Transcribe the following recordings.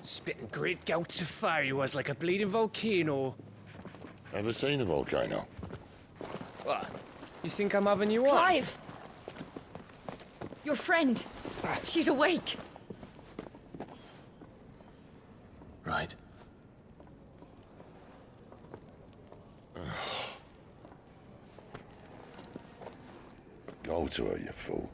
Spitting great gouts of fire he was, like a bleeding volcano. Ever seen a volcano? What? You think I'm having you on? Clive! Your friend. She's awake. Right. Go to her, you fool.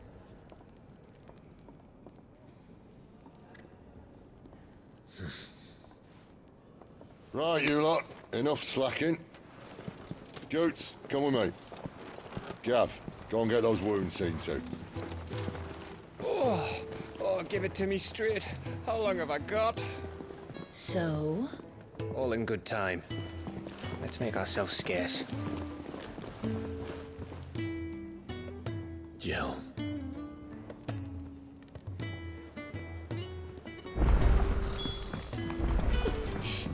Right, you lot. Enough slacking. Goots, come with me. Gav, go and get those wounds seen to. Oh, give it to me straight. How long have I got? So? All in good time. Let's make ourselves scarce. Jill.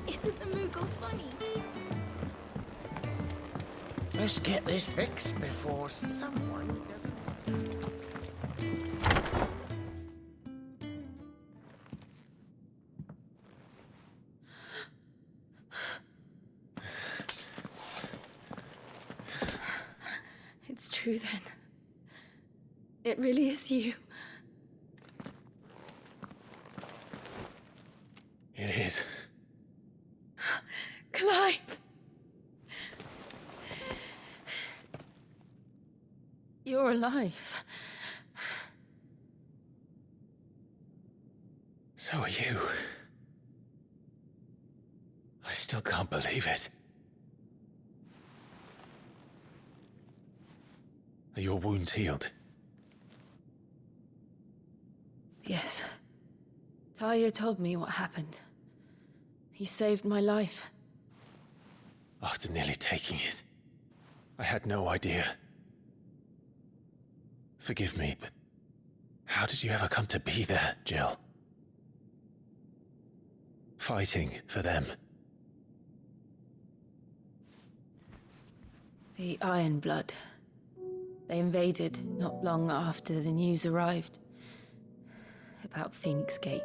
Isn't the Moogle funny? Let's get this fixed before someone doesn't. It's true then. It really is you. It is. Clive! You're alive. So are you. I still can't believe it. Are your wounds healed? Yes. Talia told me what happened. You saved my life. After nearly taking it, I had no idea. Forgive me, but how did you ever come to be there, Jill? Fighting for them. The Iron Blood. They invaded not long after the news arrived about Phoenix Gate.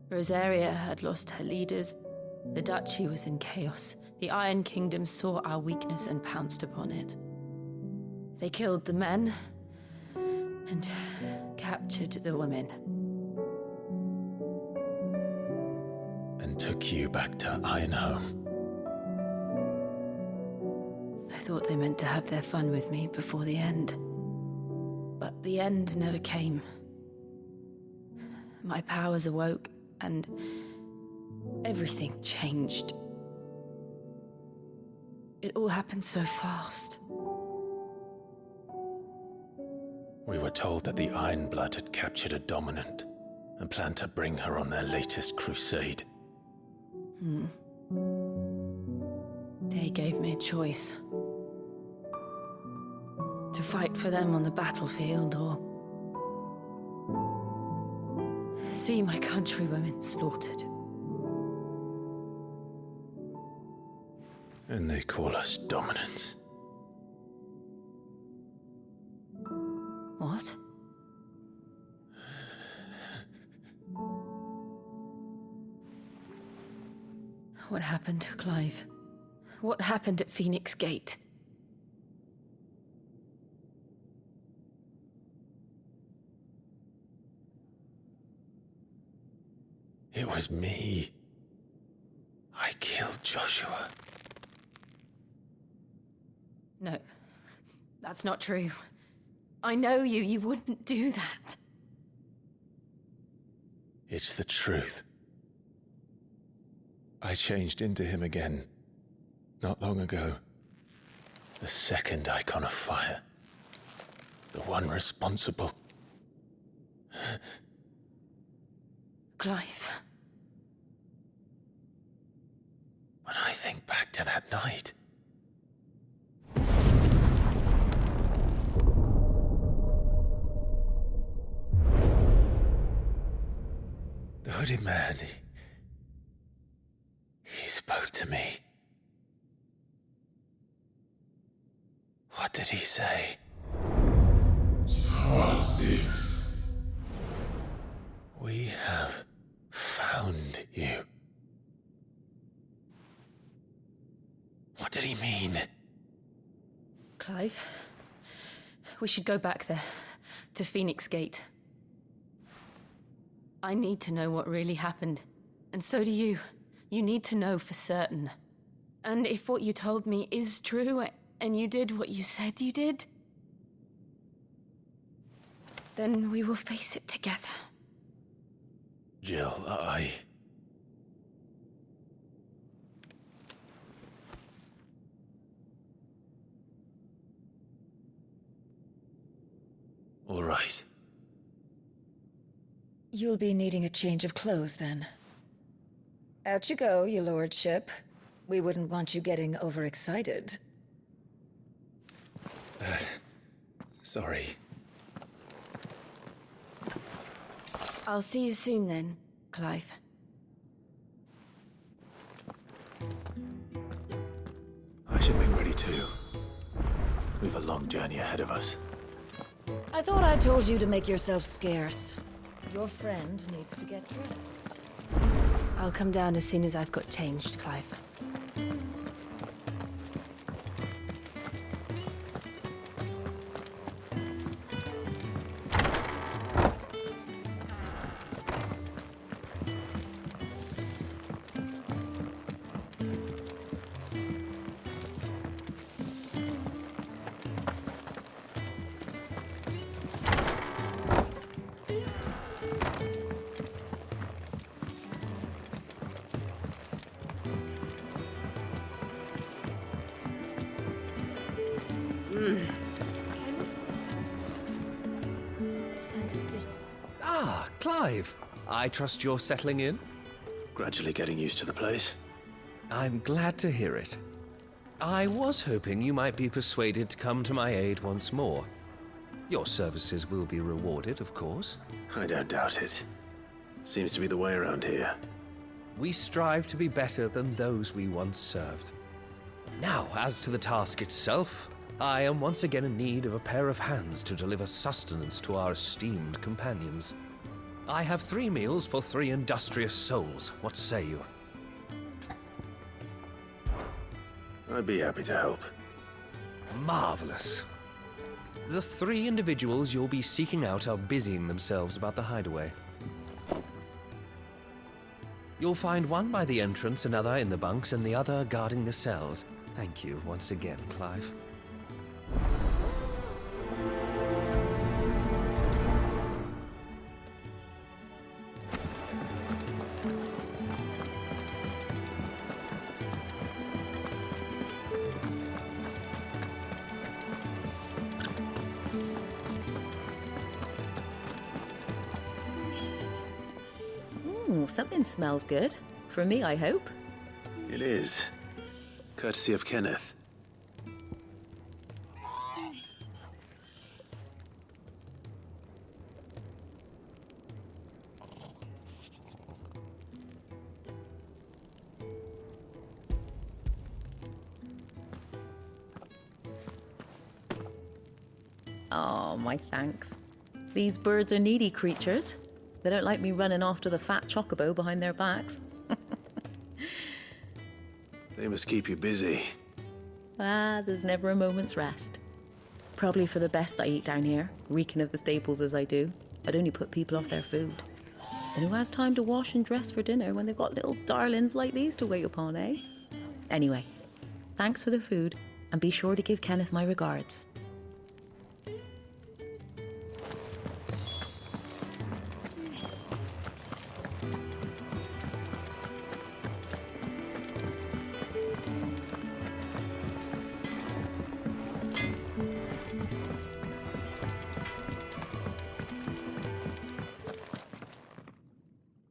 Rosaria had lost her leaders. The Duchy was in chaos. The Iron Kingdom saw our weakness and pounced upon it. They killed the men and captured the women. And took you back to Ironhome. I thought they meant to have their fun with me before the end. But the end never came. My powers awoke, and everything changed. It all happened so fast. We were told that the Iron Blood had captured a dominant and planned to bring her on their latest crusade. They gave me a choice. To fight for them on the battlefield, or see my countrywomen slaughtered. And they call us dominants. What? What happened, Clive? What happened at Phoenix Gate? It was me. I killed Joshua. No, that's not true. I know you. You wouldn't do that. It's the truth. I changed into him again, not long ago. The second icon of fire. The one responsible. Clive. When I think back to that night... The hooded man, he spoke to me. What did he say? Smart 6. We have found you. What did he mean? Clive, we should go back there, to Phoenix Gate. I need to know what really happened, and so do you. You need to know for certain. And if what you told me is true, and you did what you said you did, then we will face it together. Jill, All right. You'll be needing a change of clothes, then. Out you go, your lordship. We wouldn't want you getting overexcited. Sorry. I'll see you soon then, Clive. I should be ready too. We've a long journey ahead of us. I thought I told you to make yourself scarce. Your friend needs to get dressed. I'll come down as soon as I've got changed, Clive. Ah, Clive. I trust you're settling in? Gradually getting used to the place. I'm glad to hear it. I was hoping you might be persuaded to come to my aid once more. Your services will be rewarded, of course. I don't doubt it. Seems to be the way around here. We strive to be better than those we once served. Now, as to the task itself, I am once again in need of a pair of hands to deliver sustenance to our esteemed companions. I have 3 meals for 3 industrious souls. What say you? I'd be happy to help. Marvelous. The 3 individuals you'll be seeking out are busying themselves about the hideaway. You'll find one by the entrance, another in the bunks, and the other guarding the cells. Thank you once again, Clive. Ooh, something smells good. For me, I hope. It is. Courtesy of Kenneth. Oh, my thanks. These birds are needy creatures. They don't like me running after the fat chocobo behind their backs. They must keep you busy. Ah, there's never a moment's rest. Probably for the best I eat down here, reeking of the staples as I do. I'd only put people off their food. And who has time to wash and dress for dinner when they've got little darlings like these to wait upon, eh? Anyway, thanks for the food, and be sure to give Kenneth my regards.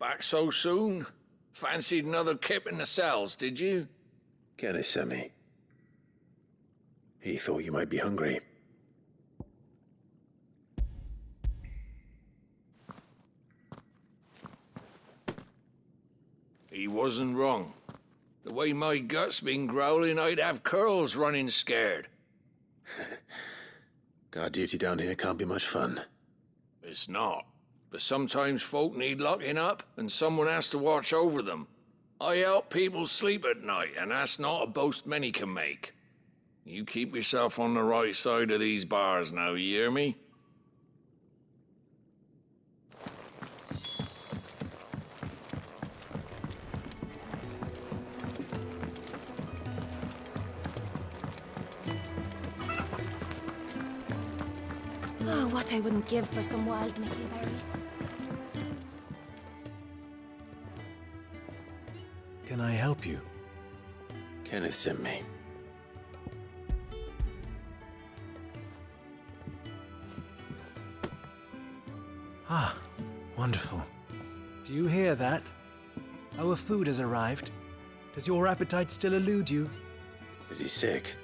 Back so soon? Fancied another kip in the cells, did you? Kenneth sent me. He thought you might be hungry. He wasn't wrong. The way my gut's been growling, I'd have curls running scared. Guard duty down here can't be much fun. It's not. but sometimes folk need locking up, and someone has to watch over them. I help people sleep at night, and that's not a boast many can make. You keep yourself on the right side of these bars now, you hear me? Oh, what I wouldn't give for some wild mickleberries. Can I help you? Kenneth sent me. Ah, wonderful. Do you hear that? Our food has arrived. Does your appetite still elude you? Is he sick?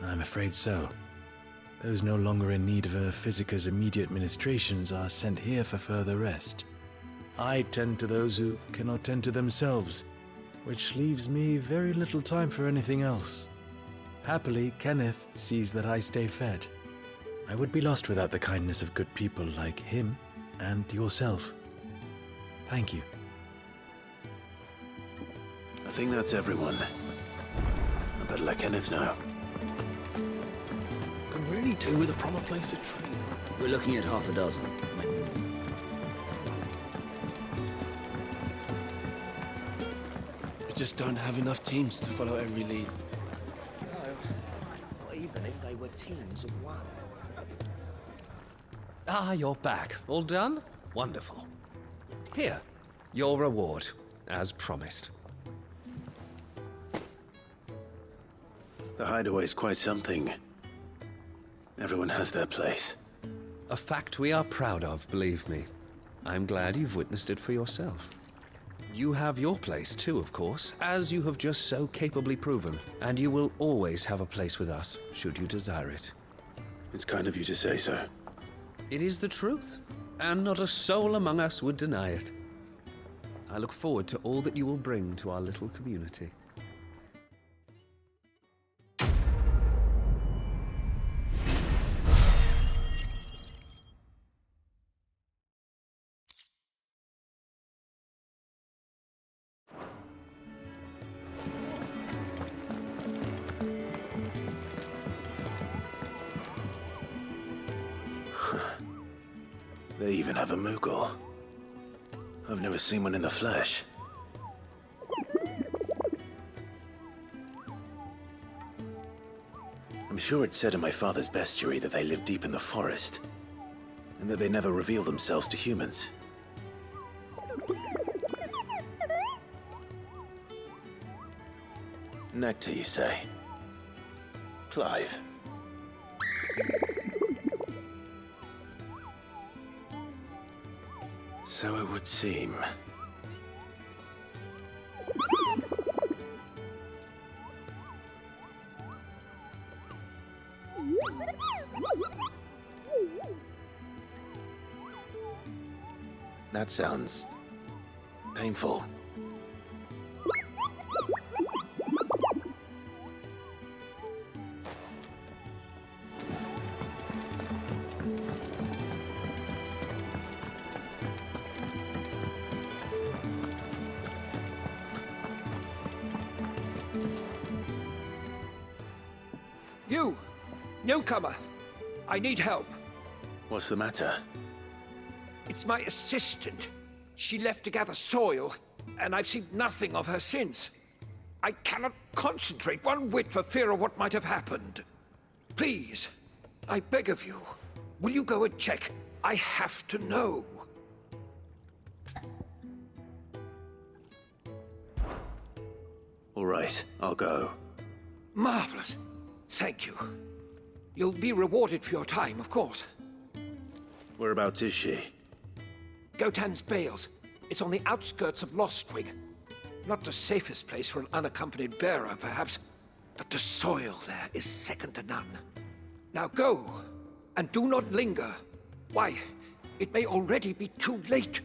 I'm afraid so. Those no longer in need of a physicker's immediate ministrations are sent here for further rest. I tend to those who cannot tend to themselves, which leaves me very little time for anything else. Happily, Kenneth sees that I stay fed. I would be lost without the kindness of good people like him and yourself. Thank you. I think that's everyone. I better let Kenneth know. Could really do with a proper place to train. We're looking at half a dozen, maybe more. We just don't have enough teams to follow every lead. No, not even if they were teams of one. Ah, you're back. All done? Wonderful. Here, your reward, as promised. The hideaway's quite something. Everyone has their place. A fact we are proud of, believe me. I'm glad you've witnessed it for yourself. You have your place too, of course, as you have just so capably proven, and you will always have a place with us, should you desire it. It's kind of you to say so. It is the truth, and not a soul among us would deny it. I look forward to all that you will bring to our little community. They even have a Moogle. I've never seen one in the flesh. I'm sure it said in my father's bestiary that they live deep in the forest, and that they never reveal themselves to humans. Nectar, you say? Clive. So it would seem. That sounds painful. You! Newcomer! I need help. What's the matter? It's my assistant. She left to gather soil, and I've seen nothing of her since. I cannot concentrate one whit for fear of what might have happened. Please, I beg of you, will you go and check? I have to know. All right, I'll go. Marvelous. Thank you. You'll be rewarded for your time, of course. Whereabouts is she? Gotan's Bales. It's on the outskirts of Lostwig. Not the safest place for an unaccompanied bearer, perhaps, but the soil there is second to none. Now go, and do not linger. Why, it may already be too late.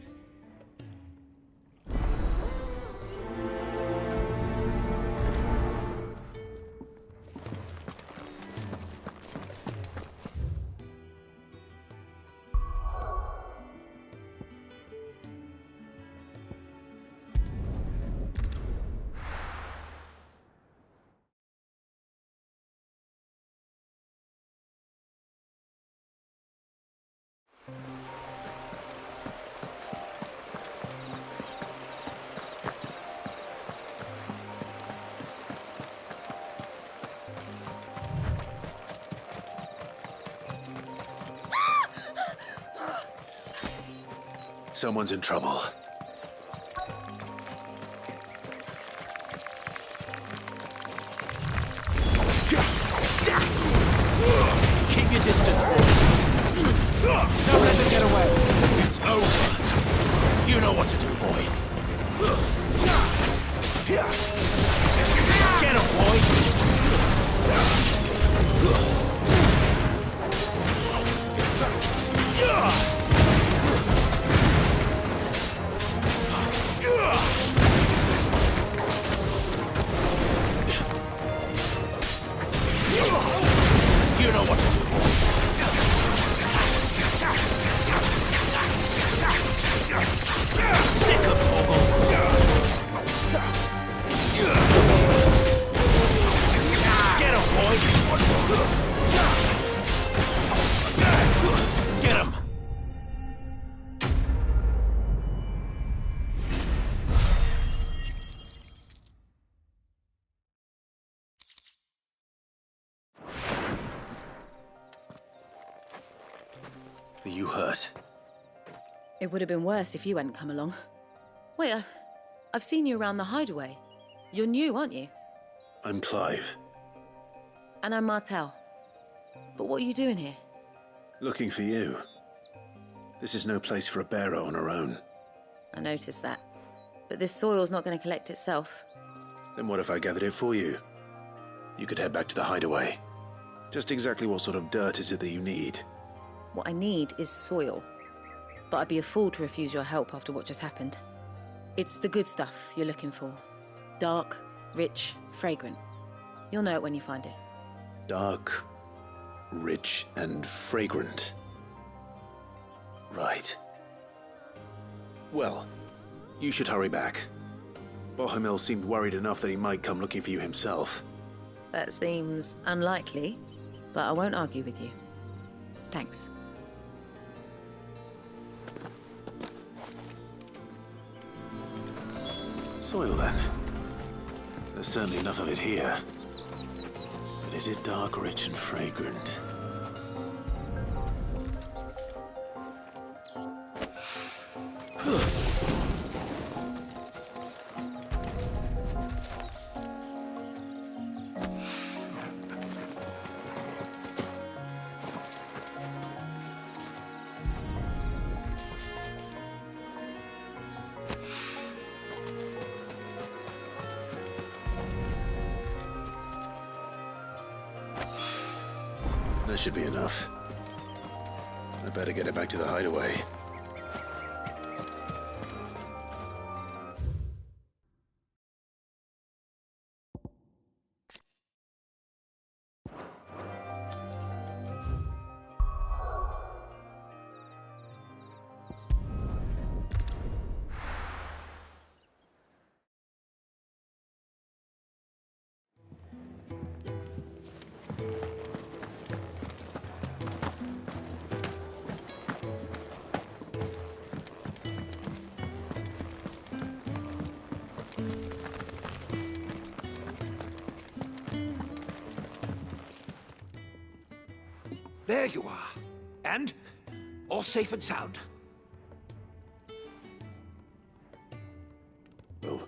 Someone's in trouble. Keep your distance, boy. Don't let them get away. It's over. You know what to do, boy. Get him, boy. You know what to do, boy. Sick of Torgal. Get him, boy. Get him. Are you hurt? It would have been worse if you hadn't come along. Wait, I've seen you around the hideaway. You're new, aren't you? I'm Clive. And I'm Martel. But what are you doing here? Looking for you. This is no place for a bearer on her own. I noticed that. But this soil's not going to collect itself. Then what if I gathered it for you? You could head back to the hideaway. Just exactly what sort of dirt is it that you need? What I need is soil. But I'd be a fool to refuse your help after what just happened. It's the good stuff you're looking for. Dark, rich, fragrant. You'll know it when you find it. Dark, rich, and fragrant. Right. Well, you should hurry back. Bohemil seemed worried enough that he might come looking for you himself. That seems unlikely, but I won't argue with you. Thanks. Soil, then. There's certainly enough of it here. But is it dark, rich, and fragrant? That should be enough. I better get it back to the hideaway. There you are. And all safe and sound. Oh,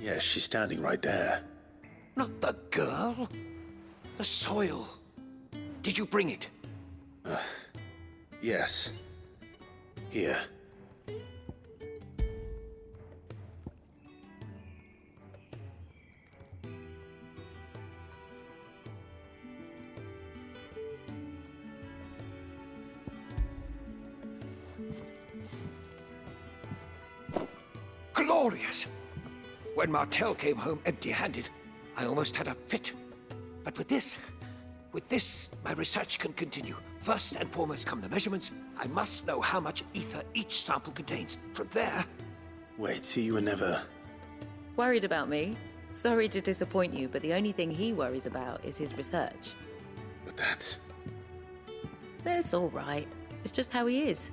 yes, she's standing right there. Not the girl. The soil. Did you bring it? Yes. Here. Glorious! When Martel came home empty-handed, I almost had a fit. But with this, my research can continue. First and foremost come the measurements. I must know how much ether each sample contains. From there... Wait, so you were never... Worried about me? Sorry to disappoint you, but the only thing he worries about is his research. But that's... That's all right. It's just how he is.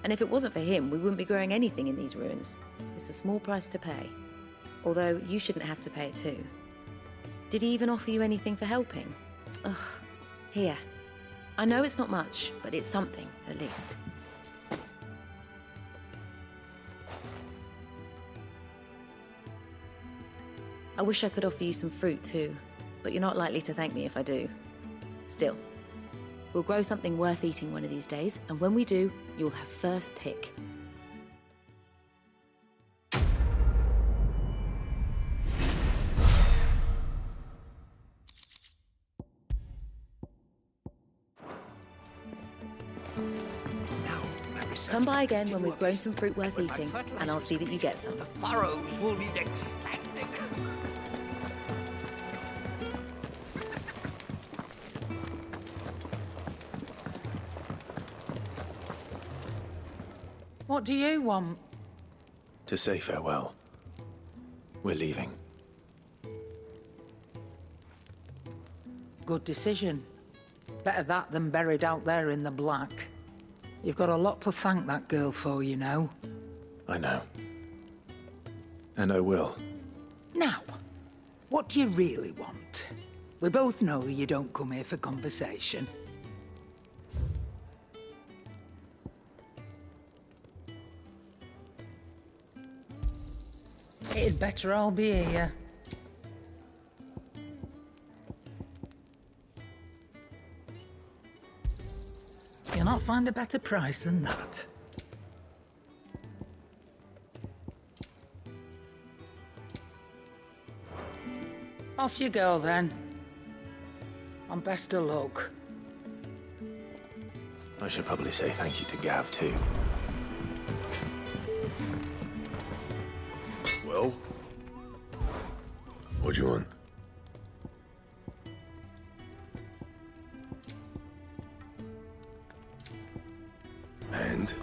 And if it wasn't for him, we wouldn't be growing anything in these ruins. It's a small price to pay. Although, you shouldn't have to pay it too. Did he even offer you anything for helping? Ugh. Here. I know it's not much, but it's something, at least. I wish I could offer you some fruit too, but you're not likely to thank me if I do. Still, we'll grow something worth eating one of these days, and when we do, you'll have first pick. Come by again when we've grown some fruit worth eating, and I'll see that you get some. The furrows will need expanding. What do you want? To say farewell. We're leaving. Good decision. Better that than buried out there in the black. You've got a lot to thank that girl for, you know. I know. And I will. Now, what do you really want? We both know you don't come here for conversation. It'd better all be here. You'll not find a better price than that. Off you go, then. And best of luck. I should probably say thank you to Gav, too. Well? What do you want? And?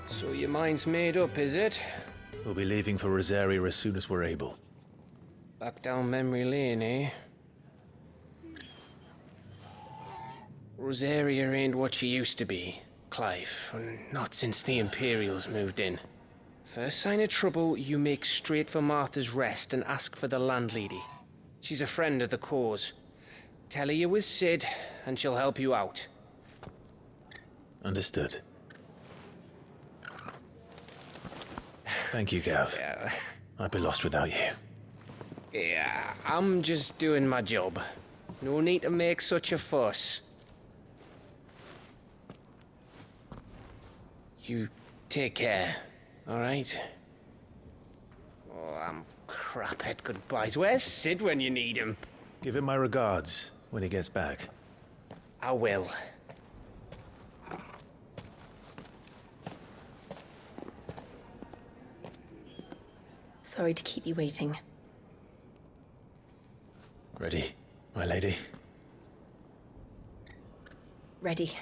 So your mind's made up, is it? We'll be leaving for Rosaria as soon as we're able. Back down memory lane, eh? Rosaria ain't what she used to be, Clive. Not since the Imperials moved in. First sign of trouble, you make straight for Martha's Rest and ask for the landlady. She's a friend of the cause. Tell her you was Cid, and she'll help you out. Understood. Thank you, Gav. Yeah. I'd be lost without you. Yeah, I'm just doing my job. No need to make such a fuss. You take care, all right? Oh, I'm crap at goodbyes. Where's Cid when you need him? Give him my regards when he gets back. I will. Sorry to keep you waiting. Ready, my lady? Ready.